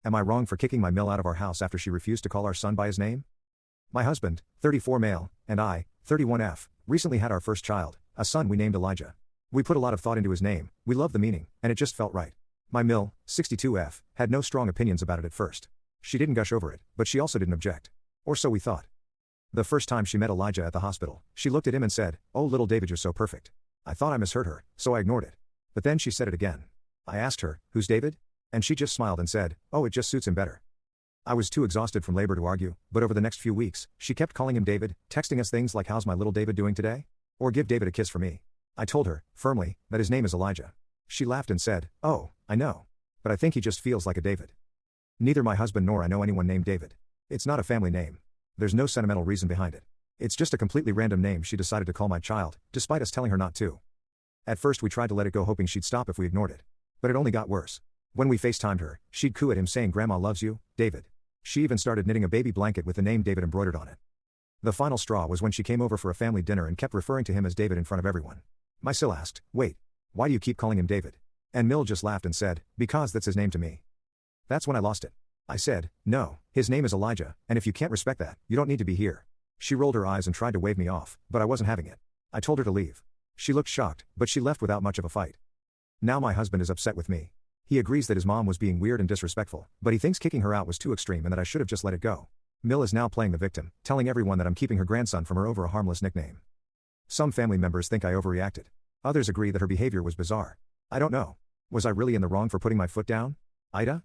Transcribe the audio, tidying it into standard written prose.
Am I wrong for kicking my Mill out of our house after she refused to call our son by his name? My husband, 34 male, and I, 31F, recently had our first child, a son we named Elijah. We put a lot of thought into his name, we loved the meaning, and it just felt right. My Mill, 62F, had no strong opinions about it at first. She didn't gush over it, but she also didn't object. Or so we thought. The first time she met Elijah at the hospital, she looked at him and said, "Oh, little David, you're so perfect." I thought I misheard her, so I ignored it. But then she said it again. I asked her, "Who's David?" And she just smiled and said, "Oh, it just suits him better." I was too exhausted from labor to argue, but over the next few weeks, she kept calling him David, texting us things like, "How's my little David doing today?" Or, "Give David a kiss for me." I told her, firmly, that his name is Elijah. She laughed and said, "Oh, I know. But I think he just feels like a David." Neither my husband nor I know anyone named David. It's not a family name. There's no sentimental reason behind it. It's just a completely random name she decided to call my child, despite us telling her not to. At first we tried to let it go hoping she'd stop if we ignored it. But it only got worse. When we FaceTimed her, she'd coo at him saying, "Grandma loves you, David." She even started knitting a baby blanket with the name David embroidered on it. The final straw was when she came over for a family dinner and kept referring to him as David in front of everyone. My Sil asked, "Wait, why do you keep calling him David?" And Mill just laughed and said, "Because that's his name to me." That's when I lost it. I said, "No, his name is Elijah, and if you can't respect that, you don't need to be here." She rolled her eyes and tried to wave me off, but I wasn't having it. I told her to leave. She looked shocked, but she left without much of a fight. Now my husband is upset with me. He agrees that his mom was being weird and disrespectful, but he thinks kicking her out was too extreme and that I should have just let it go. Mill is now playing the victim, telling everyone that I'm keeping her grandson from her over a harmless nickname. Some family members think I overreacted. Others agree that her behavior was bizarre. I don't know. Was I really in the wrong for putting my foot down? AITA?